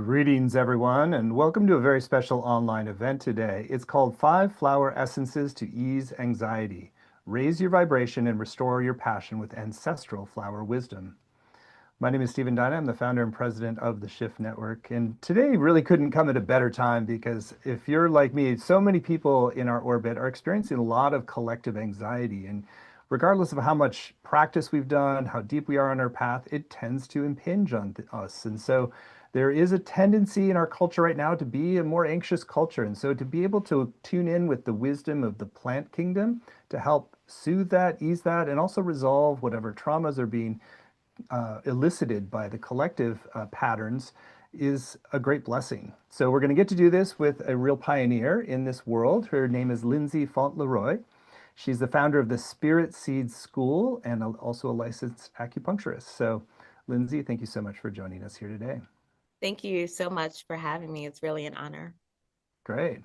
Greetings, everyone, and welcome to a very special online event today. It's called Five Flower Essences to Ease Anxiety. Raise your vibration and restore your passion with ancestral flower wisdom. My name is Stephen Dyna. I'm the founder and president of the Shift Network. And today really couldn't come at a better time because if you're like me, so many people in our orbit are experiencing a lot of collective anxiety. And regardless of how much practice we've done, how deep we are on our path, it tends to impinge on us. And so there is a tendency in our culture right now to be a more anxious culture. And so to be able to tune in with the wisdom of the plant kingdom to help soothe that, ease that, and also resolve whatever traumas are being elicited by the collective patterns is a great blessing. So we're going to get to do this with a real pioneer in this world. Her name is Lindsay Fauntleroy. She's the founder of the Spirit Seeds School and also a licensed acupuncturist. So Lindsay, thank you so much for joining us here today. Thank you so much for having me. It's really an honor. Great.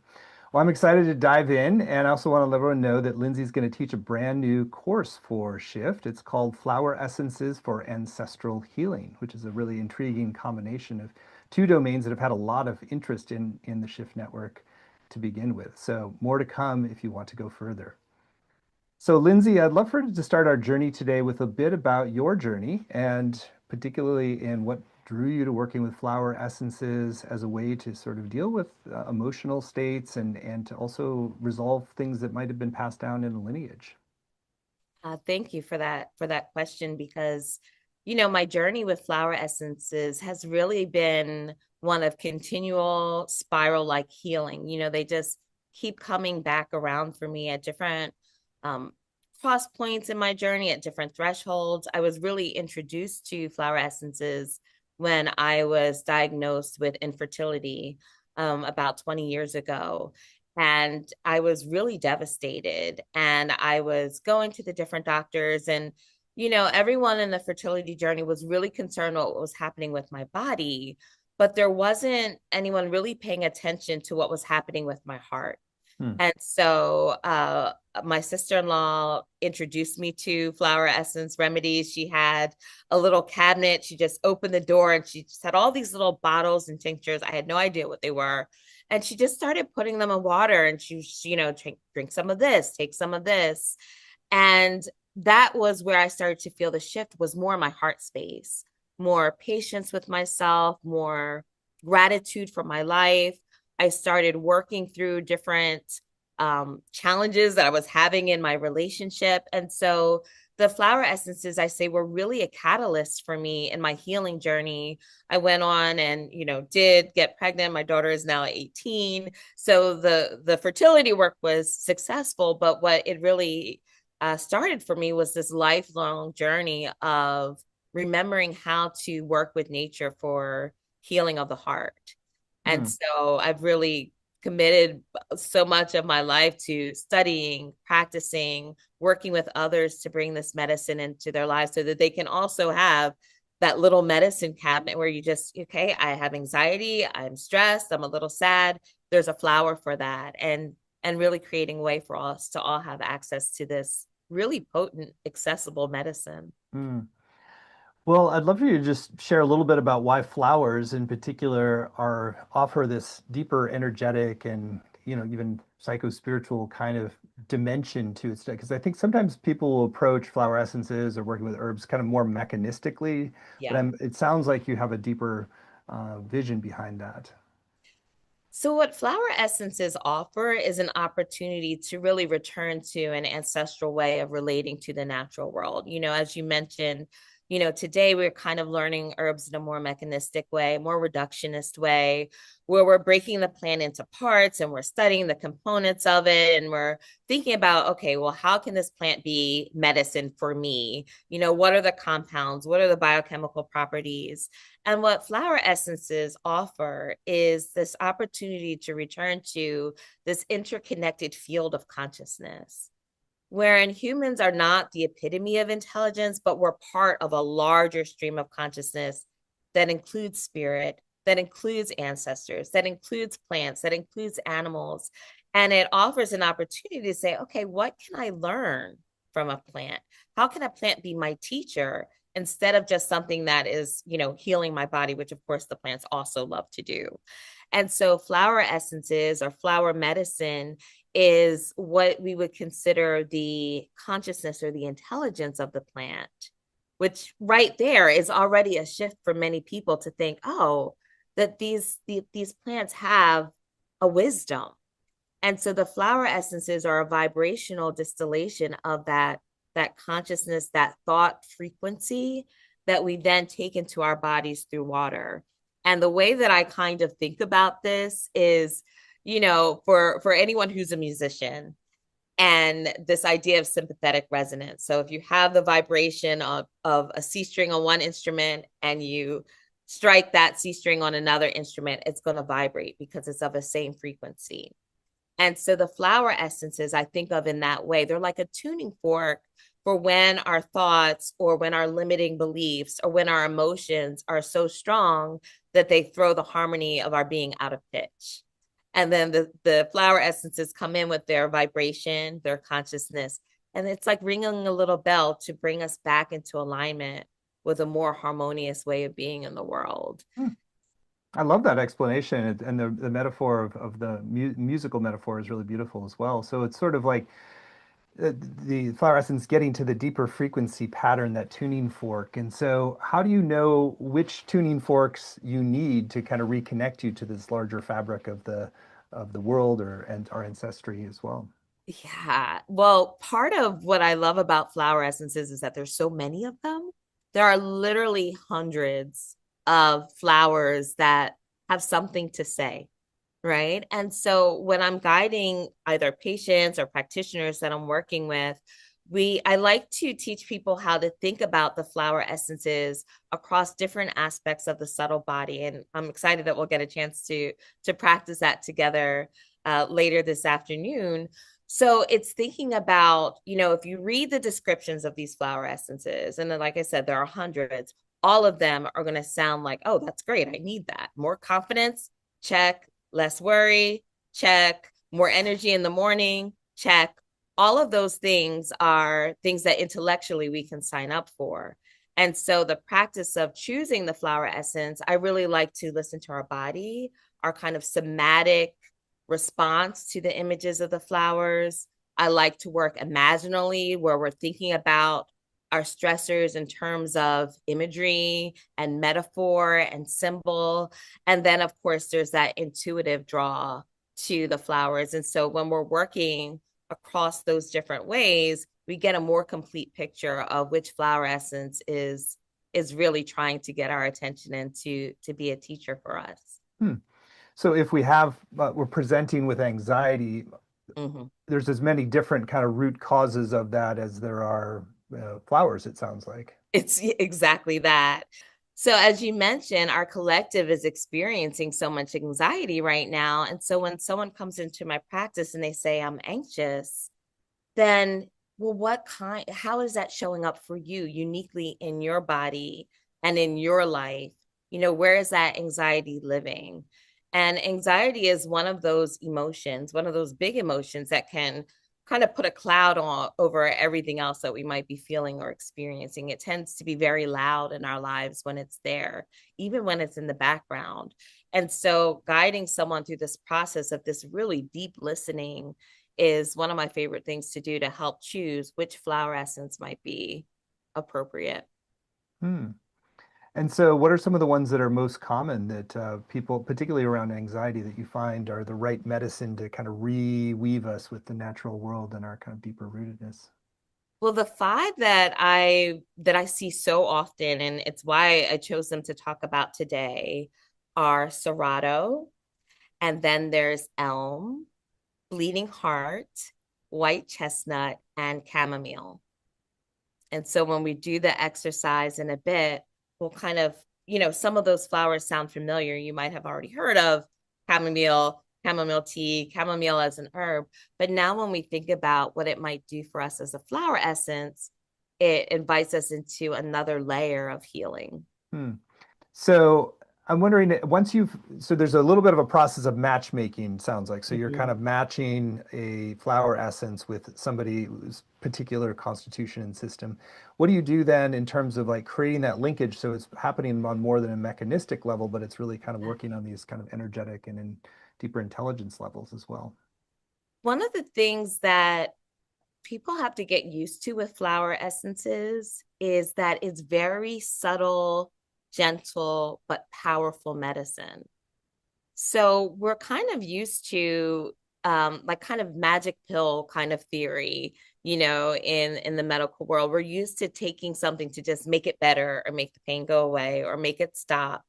Well, I'm excited to dive in, and I also want to let everyone know that Lindsay's going to teach a brand new course for Shift. It's called Flower Essences for Ancestral Healing, which is a really intriguing combination of two domains that have had a lot of interest in the Shift network to begin with. So more to come if you want to go further. So, Lindsay, I'd love for to start our journey today with a bit about your journey and particularly in what drew you to working with flower essences as a way to sort of deal with emotional states and to also resolve things that might have been passed down in a lineage. Thank you for that question because, my journey with flower essences has really been one of continual spiral like healing. They just keep coming back around for me at different um, cross points in my journey, at different thresholds. I was really introduced to flower essences when I was diagnosed with infertility about 20 years ago. And I was really devastated. And I was going to the different doctors, and, everyone in the fertility journey was really concerned about what was happening with my body, but there wasn't anyone really paying attention to what was happening with my heart. Hmm. And so my sister-in-law introduced me to flower essence remedies. She had a little cabinet. She just opened the door and she just had all these little bottles and tinctures. I had no idea what they were. And she just started putting them in water, and drink some of this, take some of this. And that was where I started to feel the shift was more my heart space, more patience with myself, more gratitude for my life. I started working through different challenges that I was having in my relationship. And so the flower essences, I say, were really a catalyst for me in my healing journey. I went on and, did get pregnant. My daughter is now 18. So the fertility work was successful, but what it really started for me was this lifelong journey of remembering how to work with nature for healing of the heart. And Hmm. so I've really committed so much of my life to studying, practicing, working with others to bring this medicine into their lives so that they can also have that little medicine cabinet where you just, okay, I have anxiety, I'm stressed, I'm a little sad. There's a flower for that. And really creating a way for us to all have access to this really potent, accessible medicine. Hmm. Well, I'd love for you to just share a little bit about why flowers in particular are offer this deeper energetic and, even psycho-spiritual kind of dimension to its because I think sometimes people will approach flower essences or working with herbs kind of more mechanistically, but Yeah. it sounds like you have a deeper vision behind that. So, what flower essences offer is an opportunity to really return to an ancestral way of relating to the natural world. As you mentioned, today we're kind of learning herbs in a more mechanistic way, more reductionist way, where we're breaking the plant into parts and we're studying the components of it. And we're thinking about, okay, well, how can this plant be medicine for me? What are the compounds? What are the biochemical properties? And what flower essences offer is this opportunity to return to this interconnected field of consciousness, wherein humans are not the epitome of intelligence, but we're part of a larger stream of consciousness that includes spirit, that includes ancestors, that includes plants, that includes animals. And it offers an opportunity to say, okay, what can I learn from a plant? How can a plant be my teacher? instead of just something that is, healing my body, which of course the plants also love to do. And so flower essences or flower medicine is what we would consider the consciousness or the intelligence of the plant, which right there is already a shift for many people to think, oh, that these plants have a wisdom. And so the flower essences are a vibrational distillation of that consciousness, that thought frequency that we then take into our bodies through water. And the way that I kind of think about this is, for anyone who's a musician, and this idea of sympathetic resonance. So if you have the vibration of a C string on one instrument and you strike that C string on another instrument, it's going to vibrate because it's of the same frequency. And so the flower essences I think of in that way, they're like a tuning fork for when our thoughts or when our limiting beliefs or when our emotions are so strong that they throw the harmony of our being out of pitch. And then the flower essences come in with their vibration, their consciousness, and it's like ringing a little bell to bring us back into alignment with a more harmonious way of being in the world. Hmm. I love that explanation, and the metaphor of the musical metaphor is really beautiful as well. So it's sort of like the flower essence getting to the deeper frequency pattern, that tuning fork. And so, how do you know which tuning forks you need to kind of reconnect you to this larger fabric of the world and our ancestry as well? Yeah. Well, part of what I love about flower essences is that there's so many of them. There are literally hundreds of flowers that have something to say, right? And so when I'm guiding either patients or practitioners that I'm working with, I like to teach people how to think about the flower essences across different aspects of the subtle body. And I'm excited that we'll get a chance to practice that together later this afternoon. So it's thinking about, if you read the descriptions of these flower essences, and then, like I said, there are hundreds, all of them are going to sound like, oh, that's great. I need that. More confidence, check. Less worry, check. More energy in the morning, check. All of those things are things that intellectually we can sign up for. And so the practice of choosing the flower essence, I really like to listen to our body, our kind of somatic response to the images of the flowers. I like to work imaginally, where we're thinking about our stressors in terms of imagery and metaphor and symbol. And then, of course, there's that intuitive draw to the flowers. And so when we're working across those different ways, we get a more complete picture of which flower essence is really trying to get our attention and to be a teacher for us. Hmm. So if we're presenting with anxiety, Mm-hmm. there's as many different kind of root causes of that as there are flowers, it sounds like. It's exactly that. So, as you mentioned, our collective is experiencing so much anxiety right now. And so, when someone comes into my practice and they say, I'm anxious, then, well, how is that showing up for you uniquely in your body and in your life? Where is that anxiety living? And anxiety is one of those emotions, one of those big emotions that can kind of put a cloud over everything else that we might be feeling or experiencing. It tends to be very loud in our lives when it's there, even when it's in the background. And so guiding someone through this process of this really deep listening is one of my favorite things to do to help choose which flower essence might be appropriate. Hmm. And so, what are some of the ones that are most common that people, particularly around anxiety, that you find are the right medicine to kind of reweave us with the natural world and our kind of deeper rootedness? Well, the five that I see so often, and it's why I chose them to talk about today, are Cerato, and then there's elm, bleeding heart, white chestnut, and chamomile. And so when we do the exercise in a bit, we'll kind of, some of those flowers sound familiar. You might have already heard of chamomile, chamomile tea, chamomile as an herb. But now when we think about what it might do for us as a flower essence, it invites us into another layer of healing. Hmm. So, I'm wondering, once you've, so there's a little bit of a process of matchmaking, sounds like. So you're kind Mhm. of matching a flower essence with somebody's particular constitution and system. What do you do then in terms of like creating that linkage so it's happening on more than a mechanistic level, but it's really kind of working on these kind of energetic and in deeper intelligence levels as well? One of the things that people have to get used to with flower essences is that it's very subtle, gentle, but powerful medicine. So we're kind of used to like kind of magic pill kind of theory, in the medical world. We're used to taking something to just make it better or make the pain go away or make it stop.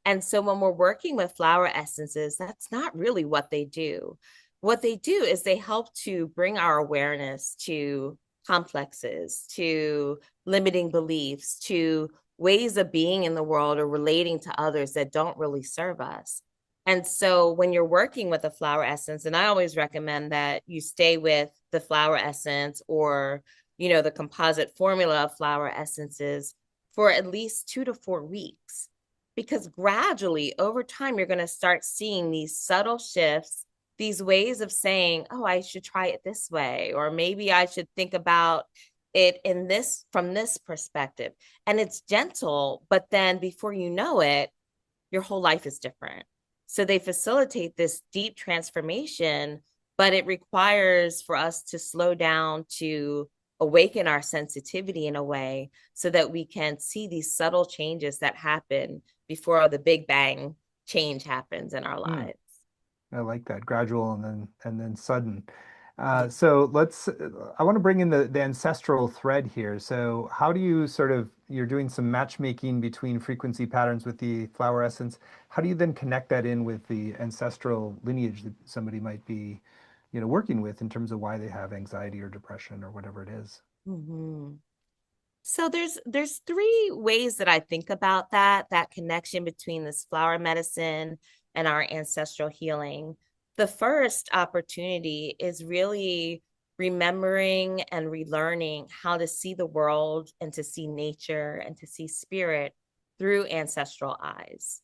And so when we're working with flower essences, that's not really what they do. What they do is they help to bring our awareness to complexes, to limiting beliefs, to ways of being in the world or relating to others that don't really serve us. And so when you're working with a flower essence, and I always recommend that you stay with the flower essence or, the composite formula of flower essences for at least 2 to 4 weeks because gradually over time you're going to start seeing these subtle shifts, these ways of saying, oh, I should try it this way, or maybe I should think about it in this from this perspective. And it's gentle, but then before you know it, your whole life is different. So they facilitate this deep transformation, but it requires for us to slow down, to awaken our sensitivity in a way so that we can see these subtle changes that happen before the big bang change happens in our Hmm. lives. I like that gradual and then sudden. Yeah. So I want to bring in the ancestral thread here. So how do you sort of, you're doing some matchmaking between frequency patterns with the flower essence. How do you then connect that in with the ancestral lineage that somebody might be, working with in terms of why they have anxiety or depression or whatever it is? Mm-hmm. So there's three ways that I think about that connection between this flower medicine and our ancestral healing. The first opportunity is really remembering and relearning how to see the world and to see nature and to see spirit through ancestral eyes.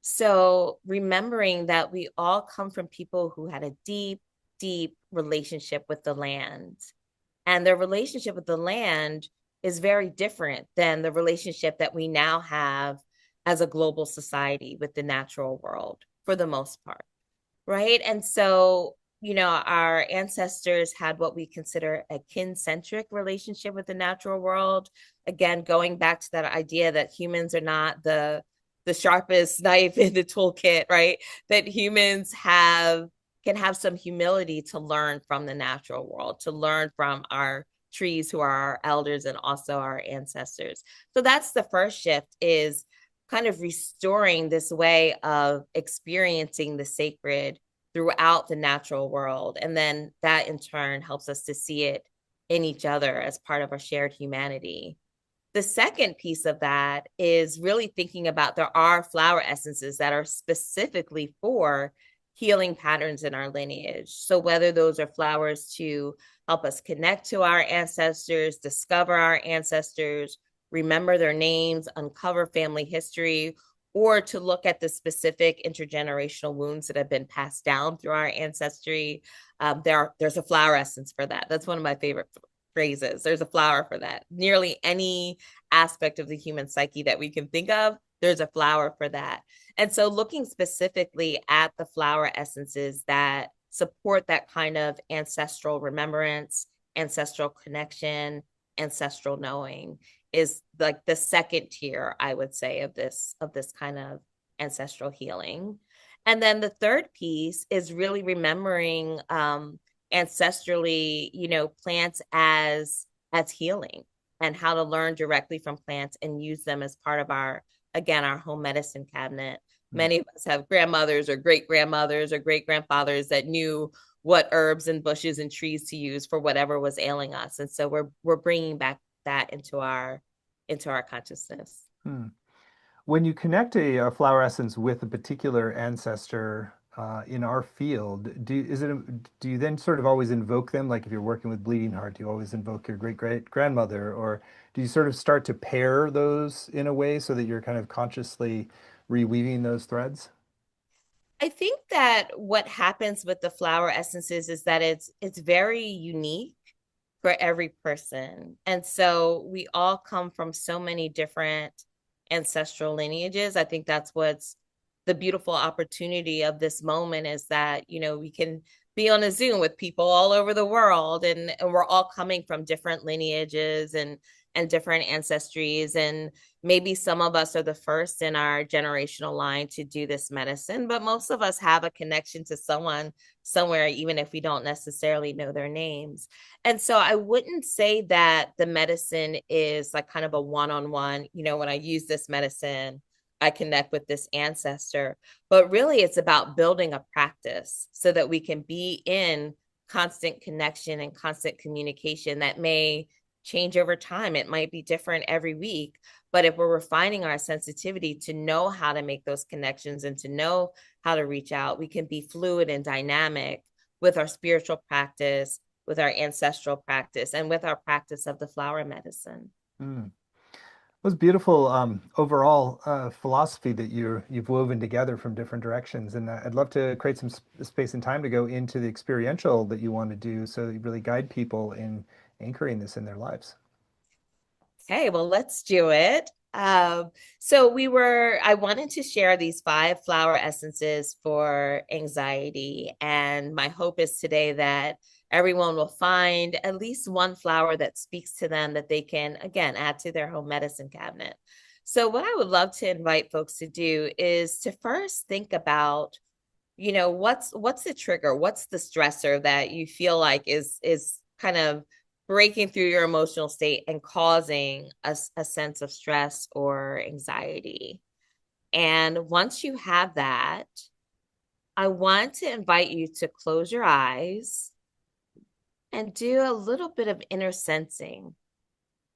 So remembering that we all come from people who had a deep, deep relationship with the land, and their relationship with the land is very different than the relationship that we now have as a global society with the natural world for the most part, right? And so, our ancestors had what we consider a kin-centric relationship with the natural world. Again, going back to that idea that humans are not the sharpest knife in the toolkit, right? That humans have can have some humility to learn from the natural world, to learn from our trees who are our elders and also our ancestors. So that's the first shift is kind of restoring this way of experiencing the sacred throughout the natural world. And then that in turn helps us to see it in each other as part of our shared humanity. The second piece of that is really thinking about there are flower essences that are specifically for healing patterns in our lineage. So, whether those are flowers to help us connect to our ancestors, discover our ancestors, remember their names, uncover family history, or to look at the specific intergenerational wounds that have been passed down through our ancestry. There's a flower essence for that. That's one of my favorite phrases. There's a flower for that. Nearly any aspect of the human psyche that we can think of, there's a flower for that. And so, looking specifically at the flower essences that support that kind of ancestral remembrance, ancestral connection, ancestral knowing is like the second tier, I would say, of this kind of ancestral healing. And then the third piece is really remembering ancestrally, plants as healing and how to learn directly from plants and use them as part of our home medicine cabinet. Hmm. Many of us have grandmothers or great grandmothers or great grandfathers that knew what herbs and bushes and trees to use for whatever was ailing us. And so we're bringing back that into our consciousness. Hmm. When you connect a flower essence with a particular ancestor in our field, do you then sort of always invoke them? Like if you're working with bleeding heart, do you always invoke your great great grandmother, or do you sort of start to pair those in a way so that you're kind of consciously reweaving those threads? I think that what happens with the flower essences is that it's very unique for every person. And so we all come from so many different ancestral lineages. I think that's what's the beautiful opportunity of this moment is that, we can be on a Zoom with people all over the world and we're all coming from different lineages and different ancestries. And maybe some of us are the first in our generational line to do this medicine, but most of us have a connection to someone somewhere, even if we don't necessarily know their names. And so I wouldn't say that the medicine is like kind of a one-on-one, when I use this medicine, I connect with this ancestor, but really it's about building a practice so that we can be in constant connection and constant communication that may change over time. It might be different every week, but if we're refining our sensitivity to know how to make those connections and to know how to reach out, we can be fluid and dynamic with our spiritual practice, with our ancestral practice, and with our practice of the flower medicine. Mm. It was beautiful overall philosophy that you've woven together from different directions, and I'd love to create some space and time to go into the experiential that you want to do, so that you really guide people in anchoring this in their lives. Okay, well, let's do it. I wanted to share these 5 flower essences for anxiety. And my hope is today that everyone will find at least one flower that speaks to them that they can, again, add to their home medicine cabinet. So, what I would love to invite folks to do is to first think about, what's the trigger? What's the stressor that you feel like is kind of breaking through your emotional state and causing a sense of stress or anxiety. And once you have that, I want to invite you to close your eyes and do a little bit of inner sensing.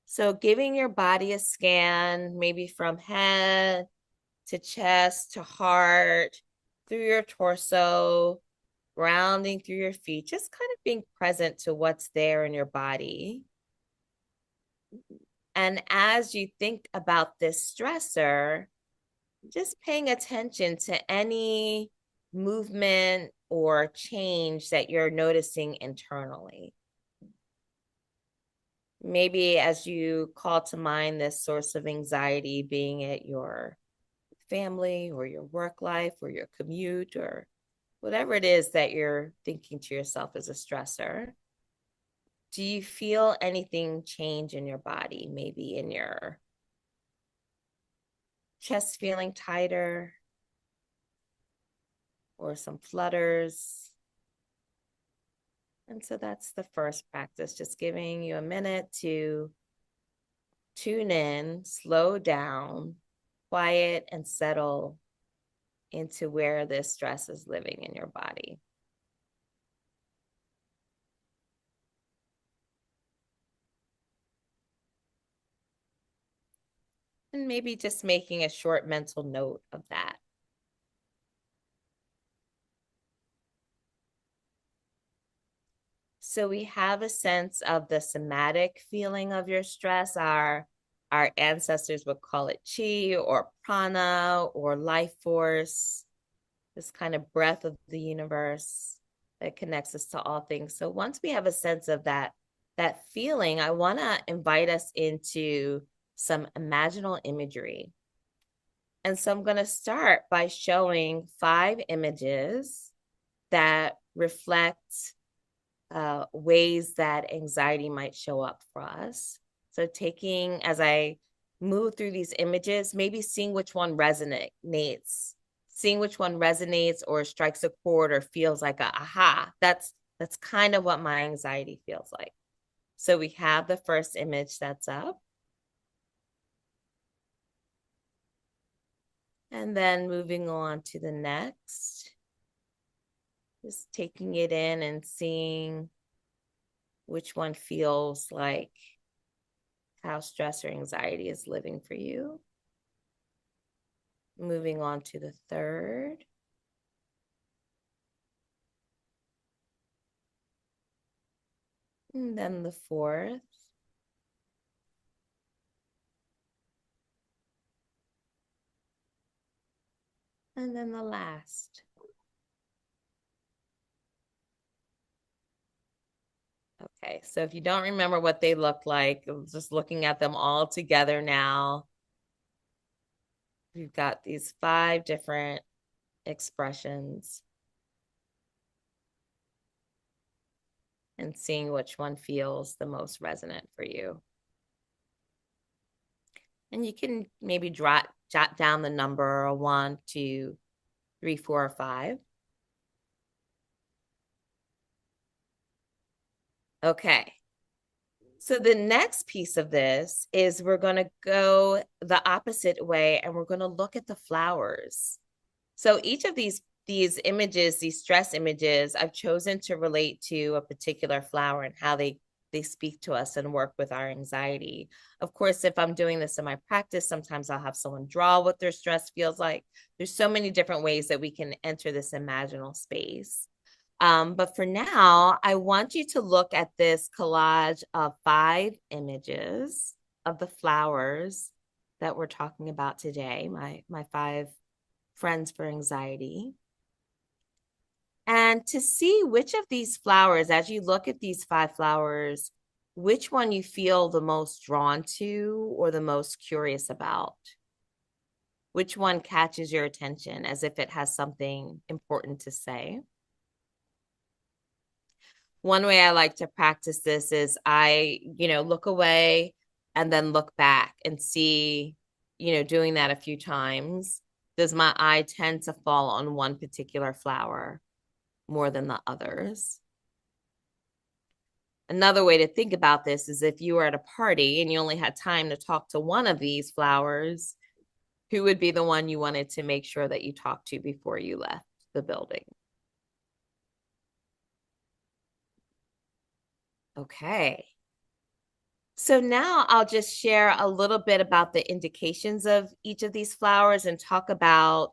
So, giving your body a scan, maybe from head to chest to heart, through your torso, grounding through your feet, just kind of being present to what's there in your body. And as you think about this stressor, just paying attention to any movement or change that you're noticing internally. Maybe as you call to mind this source of anxiety, being it your family or your work life or your commute or whatever it is that you're thinking to yourself as a stressor, do you feel anything change in your body? Maybe in your chest feeling tighter or some flutters. And so that's the first practice, just giving you a minute to tune in, slow down, quiet, and settle into where this stress is living in your body. And maybe just making a short mental note of that. So we have a sense of the somatic feeling of your stress. Our ancestors would call it chi or prana or life force, this kind of breath of the universe that connects us to all things. So once we have a sense of that feeling, I want to invite us into some imaginal imagery. And so I'm going to start by showing 5 images that reflect ways that anxiety might show up for us. So taking, as I move through these images, maybe seeing which one resonates, or strikes a chord or feels like a aha. That's kind of what my anxiety feels like. So we have the first image that's up. And then moving on to the next, just taking it in and seeing which one feels like how stress or anxiety is living for you. Moving on to the third. And then the fourth. And then the last. Okay, so if you don't remember what they look like, just looking at them all together now, we've got these 5 different expressions and seeing which one feels the most resonant for you. And you can maybe jot down the number 1, 2, 3, 4, or 5. Okay. So the next piece of this is we're going to go the opposite way and we're going to look at the flowers. So each of these images, these stress images, I've chosen to relate to a particular flower and how they speak to us and work with our anxiety. Of course, if I'm doing this in my practice, sometimes I'll have someone draw what their stress feels like. There's so many different ways that we can enter this imaginal space. But for now, I want you to look at this collage of 5 images of the flowers that we're talking about today, my 5 friends for anxiety. And to see which of these flowers, as you look at these 5 flowers, which one you feel the most drawn to or the most curious about. Which one catches your attention as if it has something important to say. One way I like to practice this is I, look away and then look back and see, doing that a few times. Does my eye tend to fall on one particular flower more than the others? Another way to think about this is if you were at a party and you only had time to talk to one of these flowers, who would be the one you wanted to make sure that you talked to before you left the building? Okay. So now I'll just share a little bit about the indications of each of these flowers and talk about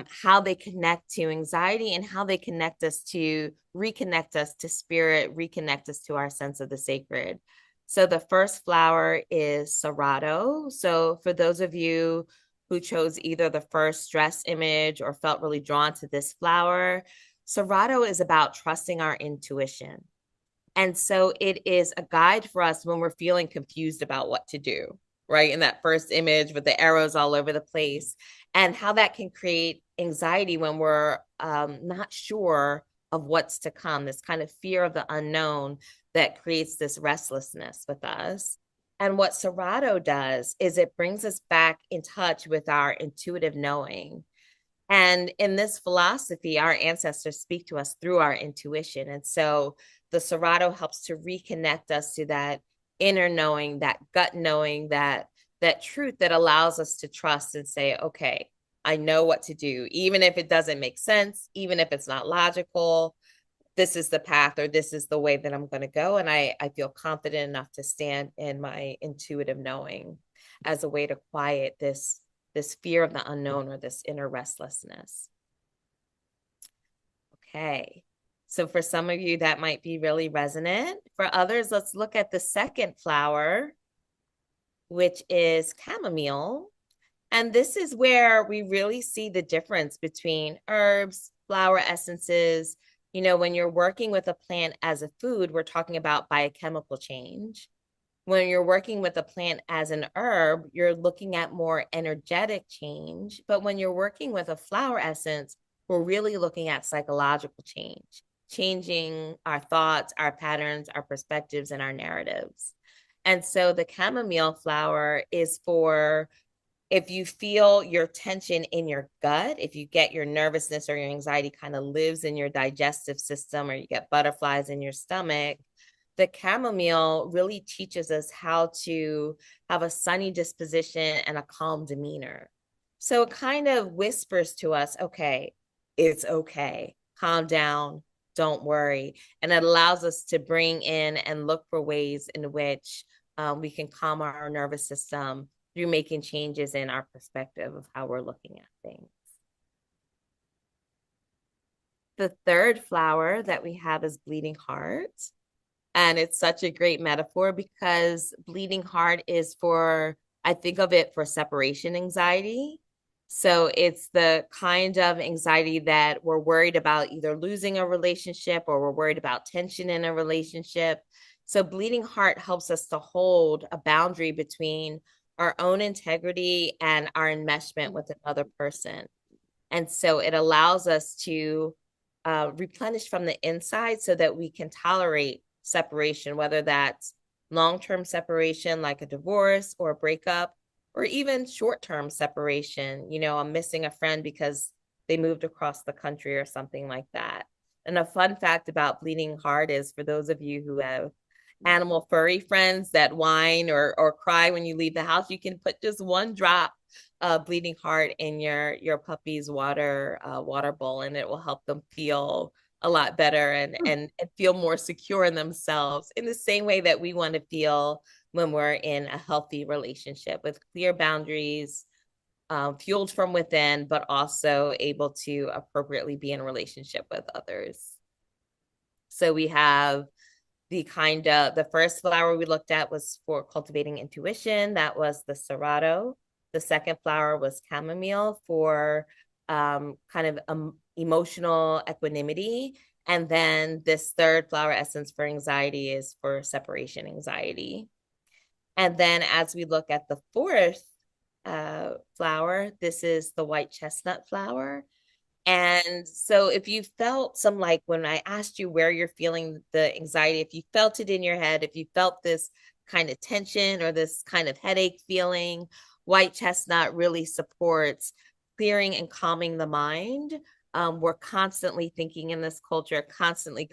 how they connect to anxiety and how they reconnect us to spirit, reconnect us to our sense of the sacred. So the first flower is Cerato. So for those of you who chose either the first stress image or felt really drawn to this flower, Cerato is about trusting our intuition. And so it is a guide for us when we're feeling confused about what to do, right? In that first image with the arrows all over the place, and how that can create anxiety when we're not sure of what's to come, this kind of fear of the unknown that creates this restlessness with us. And what Cerato does is it brings us back in touch with our intuitive knowing. And in this philosophy, our ancestors speak to us through our intuition. And so the Cerato helps to reconnect us to that inner knowing, that gut knowing, that truth that allows us to trust and say, okay, I know what to do, even if it doesn't make sense, even if it's not logical. This is the path or this is the way that I'm going to go. And I feel confident enough to stand in my intuitive knowing as a way to quiet this fear of the unknown or this inner restlessness. Okay. So for some of you, that might be really resonant. For others, let's look at the second flower, which is chamomile. And this is where we really see the difference between herbs, flower essences. When you're working with a plant as a food, we're talking about biochemical change. When you're working with a plant as an herb, you're looking at more energetic change. But when you're working with a flower essence, we're really looking at psychological change, changing our thoughts, our patterns, our perspectives, and our narratives. And so the chamomile flower is for if you feel your tension in your gut, if you get your nervousness or your anxiety kind of lives in your digestive system, or you get butterflies in your stomach, the chamomile really teaches us how to have a sunny disposition and a calm demeanor. So it kind of whispers to us, okay, it's okay, calm down, don't worry. And it allows us to bring in and look for ways in which we can calm our nervous system through making changes in our perspective of how we're looking at things. The third flower that we have is bleeding heart. And it's such a great metaphor because bleeding heart is I think of it for separation anxiety. So it's the kind of anxiety that we're worried about either losing a relationship or we're worried about tension in a relationship. So bleeding heart helps us to hold a boundary between our own integrity and our enmeshment with another person. And so it allows us to replenish from the inside so that we can tolerate separation, whether that's long term separation, like a divorce or a breakup, or even short term separation. I'm missing a friend because they moved across the country or something like that. And a fun fact about bleeding heart is for those of you who have animal furry friends that whine or cry when you leave the house, you can put just one drop bleeding heart in your puppy's water bowl, and it will help them feel a lot better and feel more secure in themselves in the same way that we want to feel when we're in a healthy relationship with clear boundaries, fueled from within, but also able to appropriately be in relationship with others. So we have the first flower we looked at was for cultivating intuition. That was the Cerato. The second flower was chamomile for kind of emotional equanimity. And then this third flower essence for anxiety is for separation anxiety. And then as we look at the fourth flower, this is the white chestnut flower. And so if you felt some, like when I asked you where you're feeling the anxiety, if you felt it in your head, if you felt this kind of tension or this kind of headache feeling, white chestnut really supports clearing and calming the mind. We're constantly thinking in this culture, constantly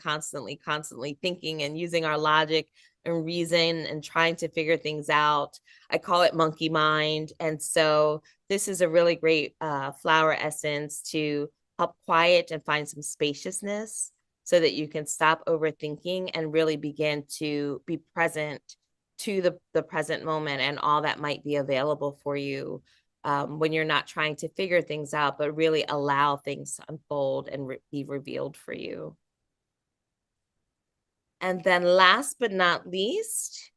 thinking and using our logic and reason and trying to figure things out. I call it monkey mind. And so this is a really great flower essence to help quiet and find some spaciousness so that you can stop overthinking and really begin to be present to the present moment and all that might be available for you when you're not trying to figure things out, but really allow things to unfold and be revealed for you. And then last but not least,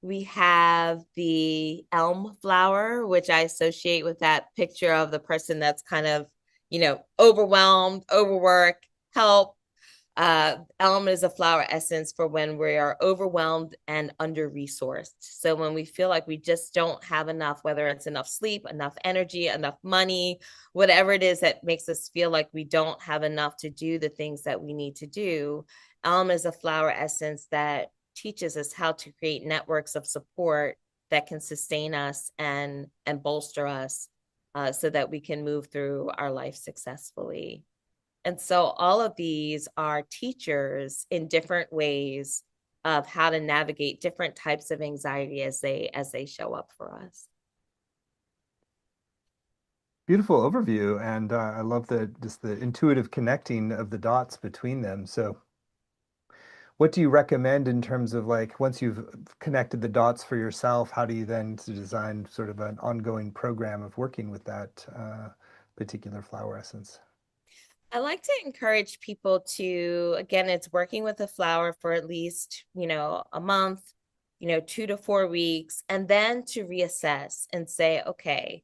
we have the elm flower, which I associate with that picture of the person that's kind of, overwhelmed, overworked, help. Elm is a flower essence for when we are overwhelmed and under resourced. So when we feel like we just don't have enough, whether it's enough sleep, enough energy, enough money, whatever it is that makes us feel like we don't have enough to do the things that we need to do, elm is a flower essence that teaches us how to create networks of support that can sustain us and bolster us so that we can move through our life successfully. And so all of these are teachers in different ways of how to navigate different types of anxiety as they show up for us. Beautiful overview, and I love the intuitive connecting of the dots between them. So, what do you recommend in terms of like once you've connected the dots for yourself, how do you then to design sort of an ongoing program of working with that particular flower essence? I like to encourage people to, again, it's working with a flower for at least, a month, 2 to 4 weeks, and then to reassess and say, okay,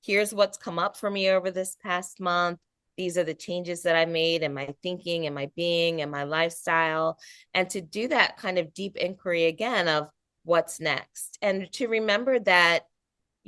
here's what's come up for me over this past month. These are the changes that I made in my thinking and my being and my lifestyle. And to do that kind of deep inquiry again of what's next. And to remember that,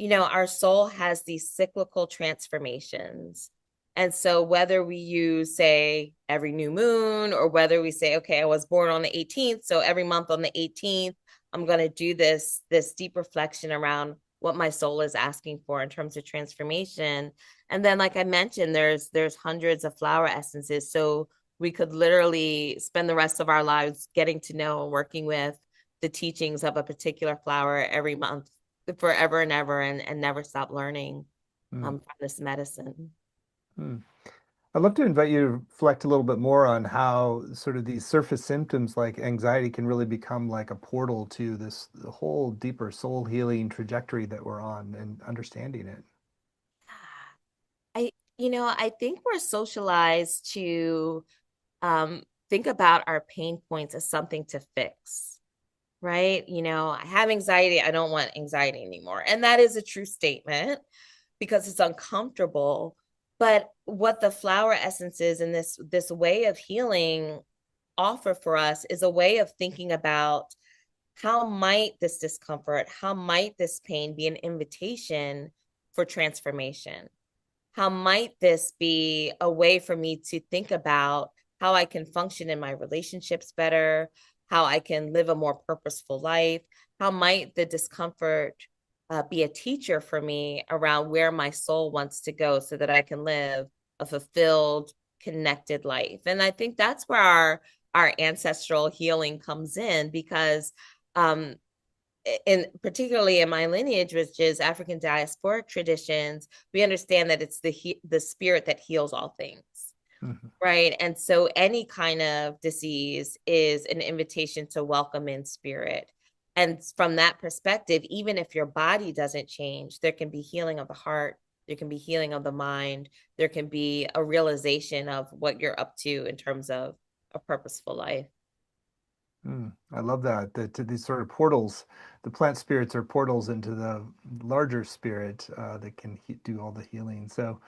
our soul has these cyclical transformations. And so whether we use, say, every new moon, or whether we say, okay, I was born on the 18th, so every month on the 18th, I'm going to do this deep reflection around what my soul is asking for in terms of transformation. And then, like I mentioned, there's hundreds of flower essences. So we could literally spend the rest of our lives getting to know and working with the teachings of a particular flower every month forever and ever and never stop learning Hmm. from this medicine. Hmm. I'd love to invite you to reflect a little bit more on how sort of these surface symptoms like anxiety can really become like a portal to this whole deeper soul healing trajectory that we're on and understanding it. I think we're socialized to think about our pain points as something to fix, right? I have anxiety. I don't want anxiety anymore. And that is a true statement. because it's uncomfortable. But what the flower essences and this way of healing offer for us is a way of thinking about how might this discomfort, how might this pain be an invitation for transformation? How might this be a way for me to think about how I can function in my relationships better, how I can live a more purposeful life? How might the discomfort be a teacher for me around where my soul wants to go so that I can live a fulfilled, connected life? And I think that's where our ancestral healing comes in, because um, in particularly in my lineage, which is African diasporic traditions, we understand that it's the spirit that heals all things, Mhm. right? And so any kind of disease is an invitation to welcome in spirit. And from that perspective, even if your body doesn't change, there can be healing of the heart, there can be healing of the mind, there can be a realization of what you're up to in terms of a purposeful life. I love that. To these sort of portals, the plant spirits are portals into the larger spirit that can do all the healing. So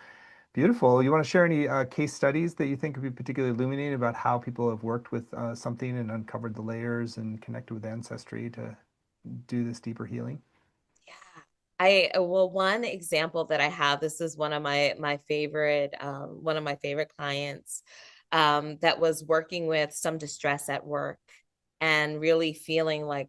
beautiful. You want to share any case studies that you think would be particularly illuminating about how people have worked with something and uncovered the layers and connected with ancestry to do this deeper healing? Yeah. I well, one example that I have, this is one of my favorite clients that was working with some distress at work and really feeling like,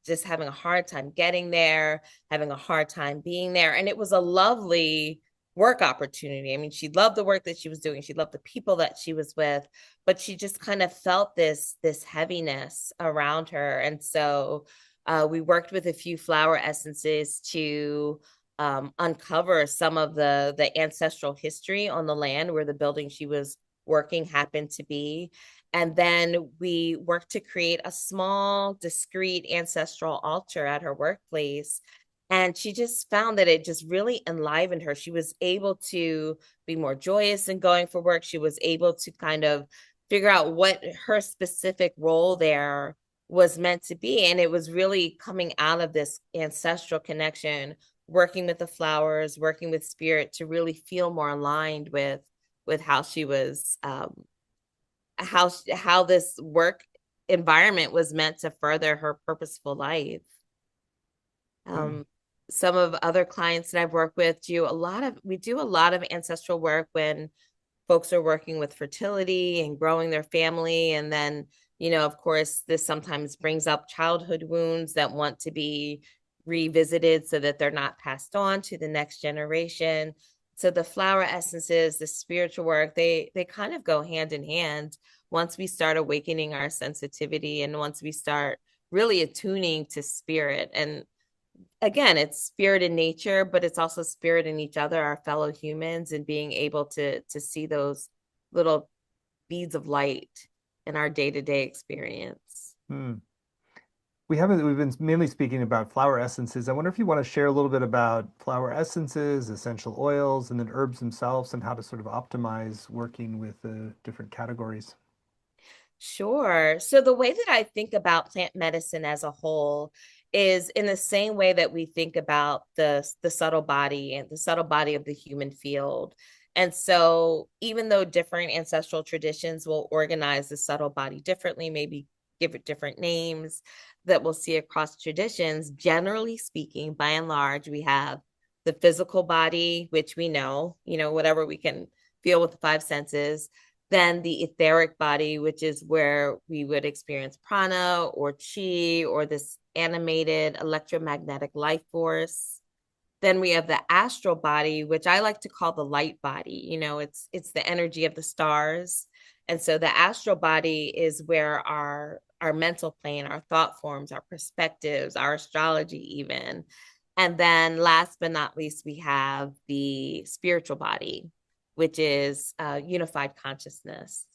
just having a hard time getting there, having a hard time being there. And it was a lovely work opportunity. I mean, she loved the work that she was doing. She loved the people that she was with, but she just kind of felt this heaviness around her. And so we worked with a few flower essences to uncover some of the ancestral history on the land where the building she was working happened to be. And then we worked to create a small, discreet ancestral altar at her workplace. And she just found that it just really enlivened her. She was able to be more joyous in going for work. She was able to kind of figure out what her specific role there was meant to be. And it was really coming out of this ancestral connection, working with the flowers, working with spirit to really feel more aligned with how she was how this work environment was meant to further her purposeful life. Hmm. Um, some of other clients that I've worked with we do a lot of ancestral work when folks are working with fertility and growing their family. And then, of course, this sometimes brings up childhood wounds that want to be revisited so that they're not passed on to the next generation. So the flower essences, the spiritual work, they kind of go hand in hand once we start awakening our sensitivity and once we start really attuning to spirit. And again, it's spirit in nature, but it's also spirit in each other, our fellow humans, and being able to see those little beads of light in our day-to-day experience. Hmm. We've been mainly speaking about flower essences. I wonder if you want to share a little bit about flower essences, essential oils, and then herbs themselves and how to sort of optimize working with the different categories. Sure. So the way that I think about plant medicine as a whole is in the same way that we think about the subtle body and the subtle body of the human field. And so even though different ancestral traditions will organize the subtle body differently, maybe give it different names that we'll see across traditions, generally speaking, by and large, we have the physical body, which we know, whatever we can feel with the five senses, then the etheric body, which is where we would experience prana or chi or this animated electromagnetic life force. Then we have the astral body, which I like to call the light body. It's the energy of the stars. And so the astral body is where our mental plane, our thought forms, our perspectives, our astrology even. And then last but not least, we have the spiritual body, which is unified consciousness.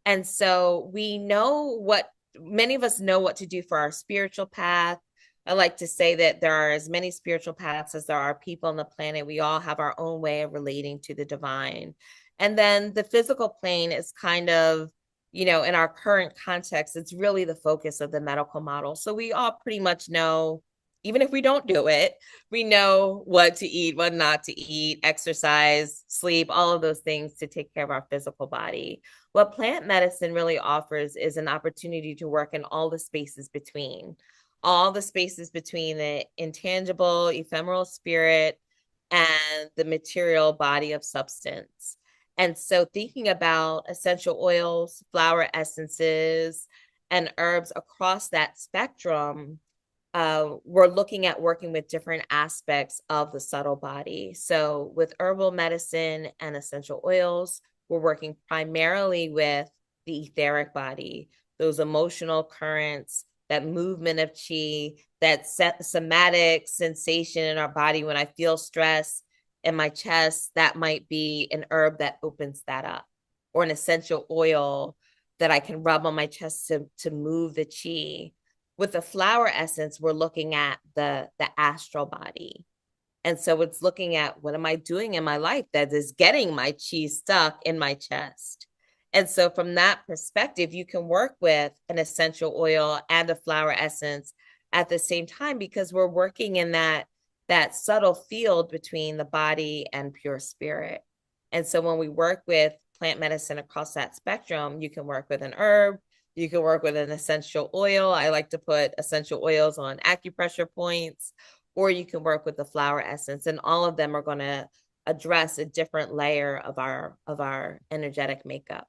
And so we know what many of us know what to do for our spiritual path. I like to say that there are as many spiritual paths as there are people on the planet. We all have our own way of relating to the divine. And then the physical plane is kind of, in our current context, it's really the focus of the medical model. So we all pretty much know, even if we don't do it, we know what to eat, what not to eat, exercise, sleep, all of those things to take care of our physical body. What plant medicine really offers is an opportunity to work in all the spaces between the intangible, ephemeral spirit and the material body of substance. And so, thinking about essential oils, flower essences, and herbs across that spectrum, we're looking at working with different aspects of the subtle body. So, with herbal medicine and essential oils, we're working primarily with the etheric body, those emotional currents, that movement of chi, that somatic sensation in our body. When I feel stress in my chest, that might be an herb that opens that up, or an essential oil that I can rub on my chest to move the chi. With the flower essence, we're looking at the astral body. And so it's looking at, what am I doing in my life that is getting my chi stuck in my chest? And so from that perspective, you can work with an essential oil and a flower essence at the same time, because we're working in that subtle field between the body and pure spirit. And so when we work with plant medicine across that spectrum, you can work with an herb, you can work with an essential oil. I like to put essential oils on acupressure points, or you can work with the flower essence, and all of them are going to address a different layer of our energetic makeup.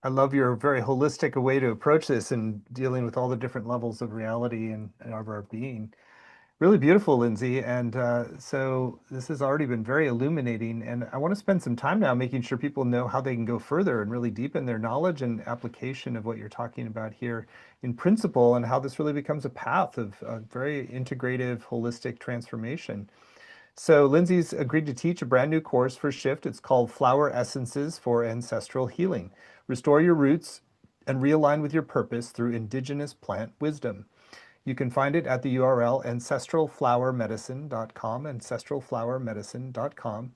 I love your very holistic way to approach this and dealing with all the different levels of reality and of our being. Really beautiful, Lindsay. And so this has already been very illuminating. And I want to spend some time now making sure people know how they can go further and really deepen their knowledge and application of what you're talking about here in principle, and how this really becomes a path of very integrative, holistic transformation. So Lindsay's agreed to teach a brand new course for Shift. It's called Flower Essences for Ancestral Healing. Restore your roots and realign with your purpose through indigenous plant wisdom. You can find it at the URL ancestralflowermedicine.com, ancestralflowermedicine.com.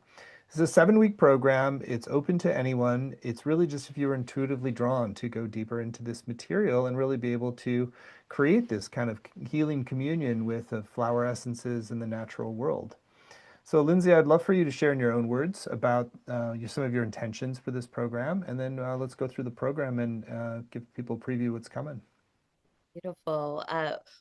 It's a 7-week program. It's open to anyone. It's really just if you're intuitively drawn to go deeper into this material and really be able to create this kind of healing communion with the flower essences in the natural world. So, Lindsay, I'd love for you to share in your own words about some of your intentions for this program, and then let's go through the program and give people a preview what's coming. Beautiful.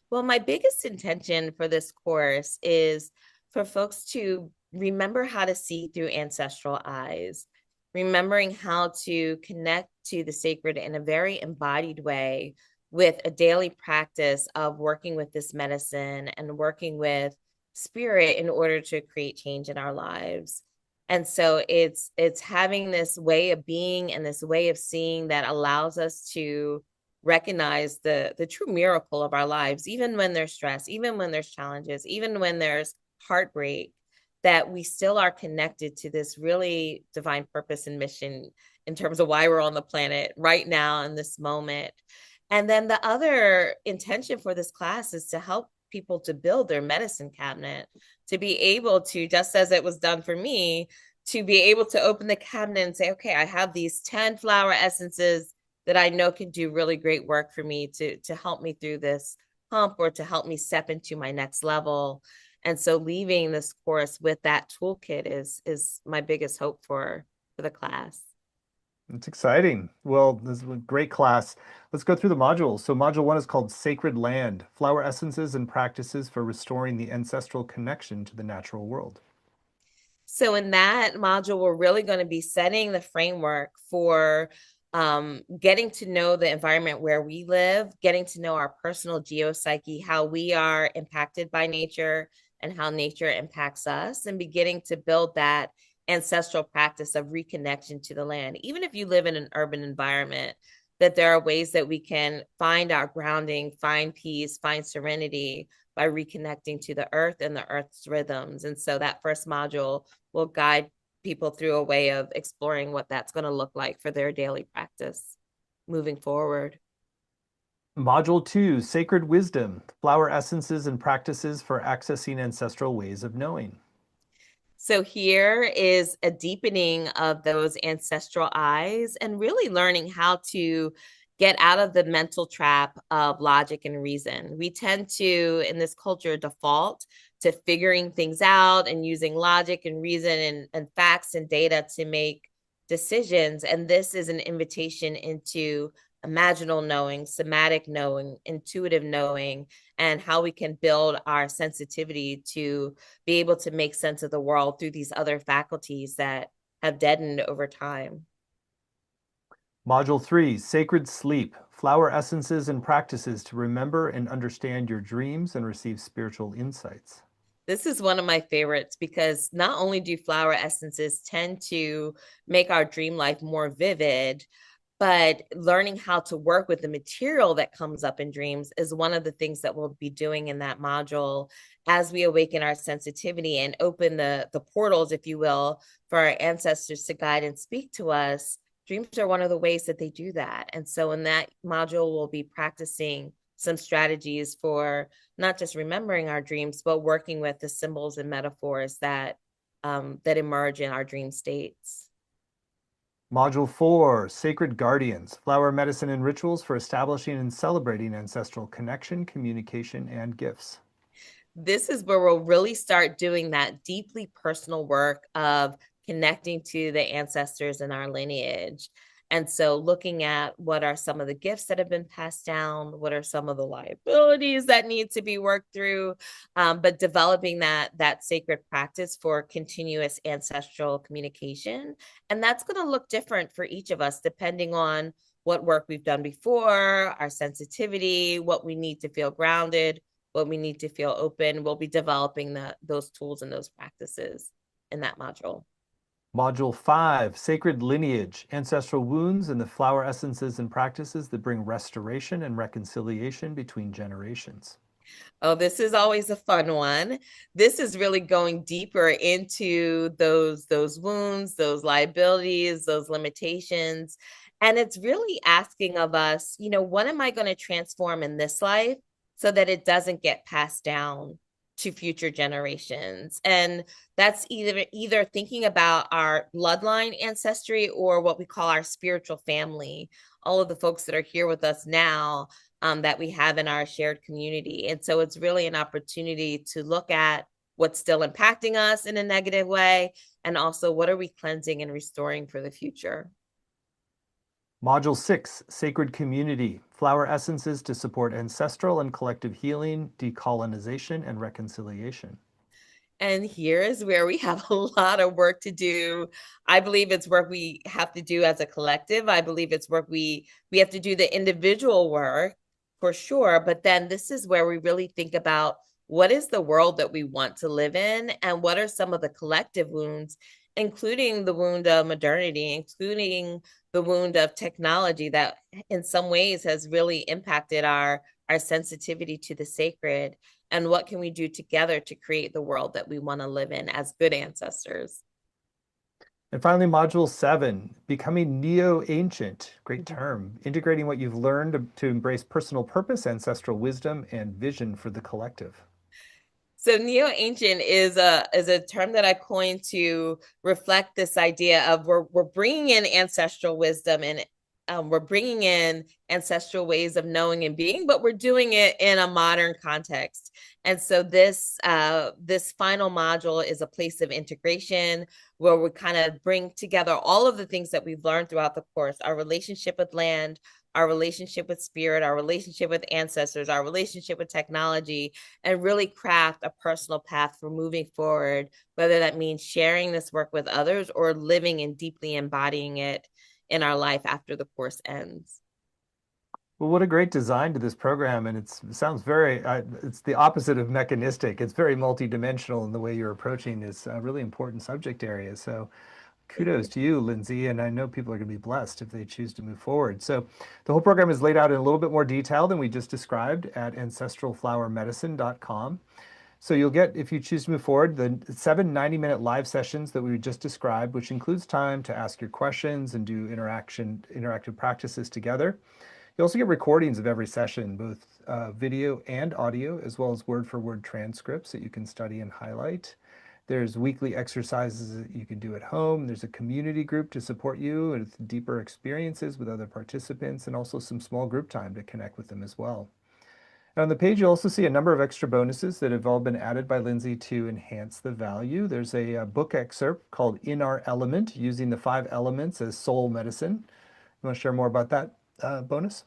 Well, my biggest intention for this course is for folks to remember how to see through ancestral eyes, remembering how to connect to the sacred in a very embodied way, with a daily practice of working with this medicine and working with spirit in order to create change in our lives. And so it's having this way of being and this way of seeing that allows us to recognize the true miracle of our lives, even when there's stress, even when there's challenges, even when there's heartbreak, that we still are connected to this really divine purpose and mission in terms of why we're on the planet right now in this moment. And then the other intention for this class is to help people to build their medicine cabinet, to be able to, just as it was done for me, to be able to open the cabinet and say, okay, I have these 10 flower essences that I know can do really great work for me to help me through this hump, or to help me step into my next level. And so leaving this course with that toolkit is my biggest hope for the class. It's exciting. Well, this is a great class. Let's go through the modules. So, module 1 is called Sacred Land, Flower Essences and Practices for Restoring the Ancestral Connection to the Natural World. So in that module, we're really going to be setting the framework for getting to know the environment where we live, getting to know our personal geopsyche, how we are impacted by nature and how nature impacts us, and beginning to build that ancestral practice of reconnection to the land. Even if you live in an urban environment, that there are ways that we can find our grounding, find peace, find serenity by reconnecting to the earth and the earth's rhythms. And so that first module will guide people through a way of exploring what that's going to look like for their daily practice moving forward. Module 2, Sacred Wisdom, Flower Essences and Practices for Accessing Ancestral Ways of Knowing. So here is a deepening of those ancestral eyes and really learning how to get out of the mental trap of logic and reason. We tend to, in this culture, default to figuring things out and using logic and reason and facts and data to make decisions. And this is an invitation into imaginal knowing, somatic knowing, intuitive knowing, and how we can build our sensitivity to be able to make sense of the world through these other faculties that have deadened over time. Module 3, Sacred Sleep, Flower Essences and Practices to Remember and Understand Your Dreams and Receive Spiritual Insights. This is one of my favorites because not only do flower essences tend to make our dream life more vivid, but learning how to work with the material that comes up in dreams is one of the things that we'll be doing in that module as we awaken our sensitivity and open the portals, if you will, for our ancestors to guide and speak to us. Dreams are one of the ways that they do that. And so in that module, we'll be practicing some strategies for not just remembering our dreams, but working with the symbols and metaphors that that emerge in our dream states. Module 4, Sacred Guardians, Flower Medicine and Rituals for Establishing and Celebrating Ancestral Connection, Communication, and Gifts. This is where we'll really start doing that deeply personal work of connecting to the ancestors in our lineage. And so looking at what are some of the gifts that have been passed down, what are some of the liabilities that need to be worked through, but developing that sacred practice for continuous ancestral communication. And that's going to look different for each of us depending on what work we've done before, our sensitivity, what we need to feel grounded, what we need to feel open. We'll be developing those tools and those practices in that module. Module 5, Sacred Lineage, Ancestral Wounds and the Flower Essences and Practices that Bring Restoration and Reconciliation Between Generations. Oh, this is always a fun one. This is really going deeper into those wounds, those liabilities, those limitations. And it's really asking of us, what am I going to transform in this life so that it doesn't get passed down to future generations? And that's either thinking about our bloodline ancestry or what we call our spiritual family, all of the folks that are here with us now, that we have in our shared community. And so it's really an opportunity to look at what's still impacting us in a negative way, and also what are we cleansing and restoring for the future. Module 6, Sacred Community, Flower Essences to Support Ancestral and Collective Healing, Decolonization, and Reconciliation. And here is where we have a lot of work to do. I believe it's work we have to do as a collective. I believe it's work we have to do the individual work for sure. But then this is where we really think about what is the world that we want to live in and what are some of the collective wounds, including the wound of modernity, including the wound of technology that in some ways has really impacted our sensitivity to the sacred, and what can we do together to create the world that we want to live in as good ancestors. And finally, Module 7, Becoming Neo-Ancient, great term, integrating what you've learned to embrace personal purpose, ancestral wisdom, and vision for the collective. So neo-ancient is a term that I coined to reflect this idea of we're bringing in ancestral wisdom and we're bringing in ancestral ways of knowing and being, but we're doing it in a modern context. And so this final module is a place of integration where we kind of bring together all of the things that we've learned throughout the course: our relationship with land, our relationship with spirit, our relationship with ancestors, our relationship with technology, and really craft a personal path for moving forward, whether that means sharing this work with others or living and deeply embodying it in our life after the course ends. Well, what a great design to this program. And it sounds very, it's the opposite of mechanistic. It's very multidimensional in the way you're approaching this really important subject area. So kudos to you, Lindsay. And I know people are going to be blessed if they choose to move forward. So the whole program is laid out in a little bit more detail than we just described at ancestralflowermedicine.com. So you'll get, if you choose to move forward, the 7 90-minute live sessions that we just described, which includes time to ask your questions and do interactive practices together. You also get recordings of every session, both video and audio, as well as word-for-word transcripts that you can study and highlight. There's weekly exercises that you can do at home. There's a community group to support you with deeper experiences with other participants, and also some small group time to connect with them as well. And on the page, you'll also see a number of extra bonuses that have all been added by Lindsay to enhance the value. There's a book excerpt called In Our Element, using the 5 elements as soul medicine. You want to share more about that bonus?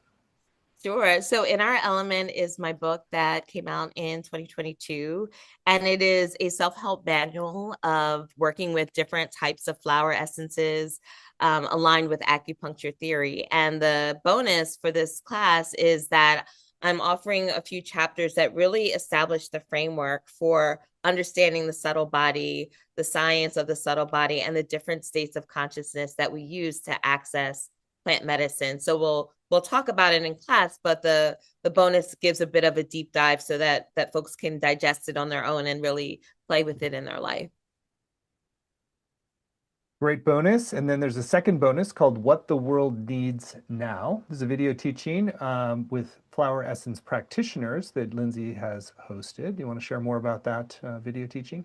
Sure. So, In Our Element is my book that came out in 2022, and it is a self-help manual of working with different types of flower essences aligned with acupuncture theory. And the bonus for this class is that I'm offering a few chapters that really establish the framework for understanding the subtle body, the science of the subtle body, and the different states of consciousness that we use to access plant medicine. So we'll talk about it in class, but the bonus gives a bit of a deep dive so that folks can digest it on their own and really play with it in their life. Great bonus. And then there's a second bonus called What the World Needs Now. There's a video teaching with flower essence practitioners that Lindsay has hosted. Do you want to share more about that video teaching?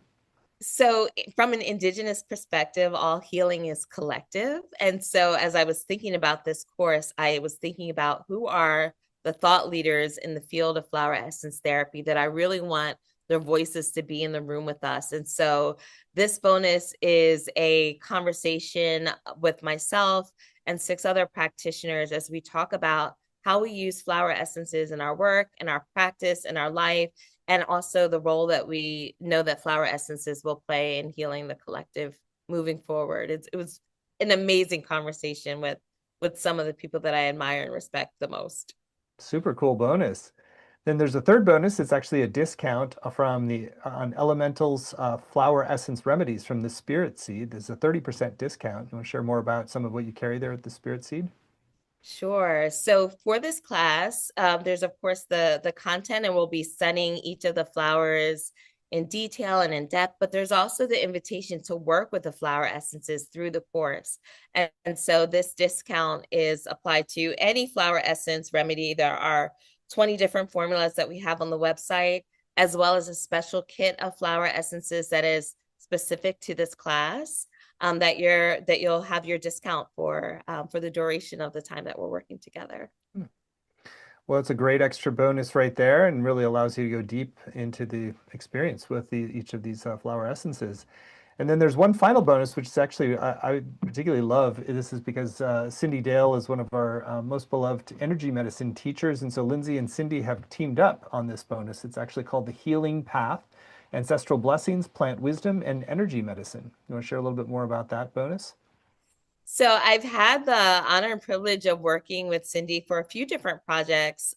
So, from an indigenous perspective, all healing is collective. And so, as I was thinking about this course, I was thinking about who are the thought leaders in the field of flower essence therapy that I really want their voices to be in the room with us. And so, this bonus is a conversation with myself and 6 other practitioners as we talk about how we use flower essences in our work, in our practice, in our life, and also the role that we know that flower essences will play in healing the collective moving forward. It was an amazing conversation with some of the people that I admire and respect the most. Super cool bonus. Then there's a third bonus. It's actually a discount from the on Elemental's flower essence remedies from the Spirit Seed. There's a 30% discount. You want to share more about some of what you carry there at the Spirit Seed? Sure. So for this class, there's of course the content, and we'll be studying each of the flowers in detail and in depth. But there's also the invitation to work with the flower essences through the course, and so this discount is applied to any flower essence remedy. There are 20 different formulas that we have on the website, as well as a special kit of flower essences that is specific to this class that you'll have your discount for the duration of the time that we're working together. Hmm. Well, it's a great extra bonus right there and really allows you to go deep into the experience with each of these flower essences. And then there's one final bonus, which is actually I particularly love. This is because Cindy Dale is one of our most beloved energy medicine teachers. And so Lindsay and Cindy have teamed up on this bonus. It's actually called the Healing Path, Ancestral Blessings, Plant Wisdom, and Energy Medicine. You want to share a little bit more about that bonus? So I've had the honor and privilege of working with Cindy for a few different projects.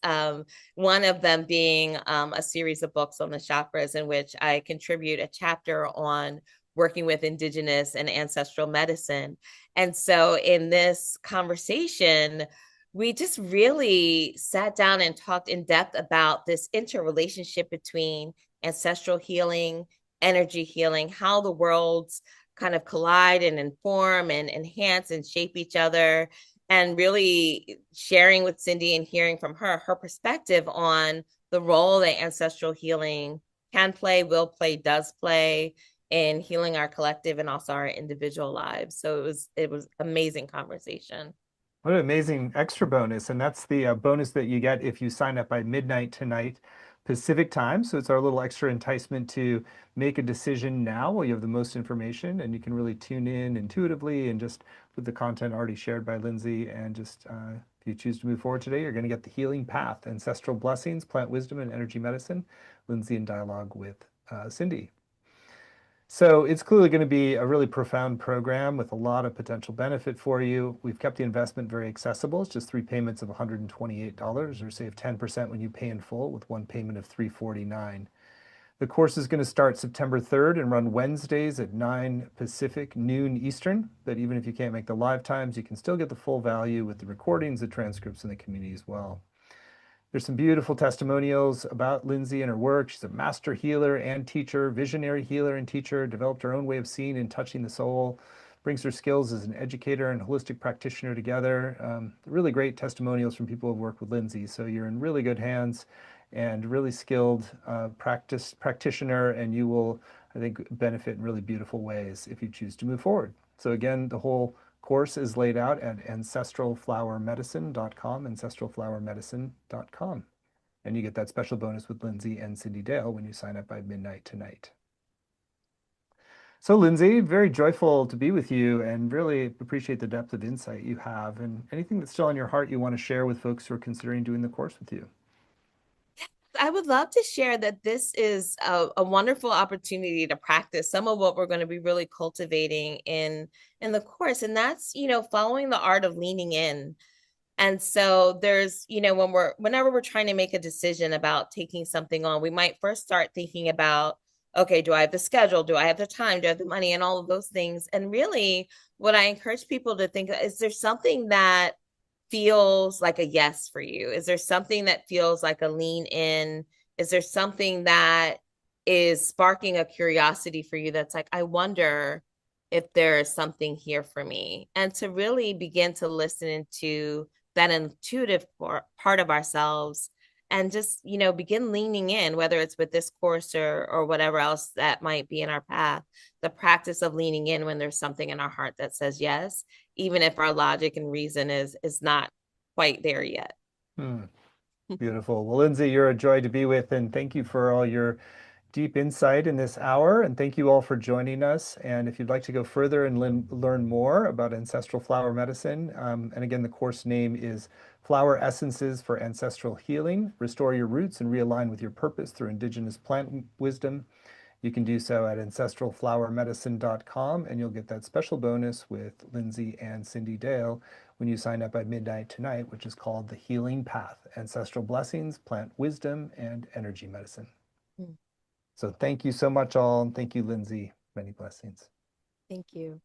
One of them being a series of books on the chakras, in which I contribute a chapter on working with indigenous and ancestral medicine. And so in this conversation, we just really sat down and talked in depth about this interrelationship between ancestral healing, energy healing, how the world's kind of collide and inform and enhance and shape each other, and really sharing with Cindy and hearing from her perspective on the role that ancestral healing can play, will play, does play in healing our collective and also our individual lives. So it was amazing conversation. What an amazing extra bonus. And that's the bonus that you get if you sign up by midnight tonight Pacific time. So it's our little extra enticement to make a decision now while you have the most information, and you can really tune in intuitively and just with the content already shared by Lindsay. And just if you choose to move forward today, you're going to get the Healing Path, Ancestral Blessings, Plant Wisdom, and Energy Medicine. Lindsay in dialogue with Cindy. So it's clearly going to be a really profound program with a lot of potential benefit for you. We've kept the investment very accessible. It's just 3 payments of $128, or save 10% when you pay in full with one payment of $349. The course is going to start September 3rd and run Wednesdays at 9 Pacific, noon Eastern. But even if you can't make the live times, you can still get the full value with the recordings, the transcripts, and the community as well. There's some beautiful testimonials about Lindsay and her work. She's a master healer and teacher, visionary healer and teacher, developed her own way of seeing and touching the soul, brings her skills as an educator and holistic practitioner together. Really great testimonials from people who've worked with Lindsay. So you're in really good hands and really skilled practitioner, and you will I think, benefit in really beautiful ways if you choose to move forward. So again, the whole course is laid out at ancestralflowermedicine.com, ancestralflowermedicine.com. And you get that special bonus with Lindsay and Cindy Dale when you sign up by midnight tonight. So, Lindsay, very joyful to be with you and really appreciate the depth of insight you have and anything that's still on your heart you want to share with folks who are considering doing the course with you. I would love to share that this is a wonderful opportunity to practice some of what we're going to be really cultivating in the course, and that's following the art of leaning in. And so there's, whenever we're trying to make a decision about taking something on, we might first start thinking about, okay, do I have the schedule? Do I have the time? Do I have the money? And all of those things. And really, what I encourage people to think is there something that feels like a yes for you? Is there something that feels like a lean in? Is there something that is sparking a curiosity for you that's like, I wonder if there is something here for me? And to really begin to listen to that intuitive part of ourselves and just begin leaning in, whether it's with this course or whatever else that might be in our path. The practice of leaning in when there's something in our heart that says yes, even if our logic and reason is not quite there yet. Hmm, beautiful. Well, Lindsay, you're a joy to be with, and thank you for all your deep insight in this hour. And thank you all for joining us. And if you'd like to go further and learn more about ancestral flower medicine, and again, the course name is Flower Essences for Ancestral Healing. Restore your roots and realign with your purpose through indigenous plant wisdom. You can do so at ancestralflowermedicine.com, and you'll get that special bonus with Lindsay and Cindy Dale when you sign up at midnight tonight, which is called The Healing Path: Ancestral Blessings, Plant Wisdom, and Energy Medicine. Mm. So thank you so much, all, and thank you, Lindsay. Many blessings. Thank you.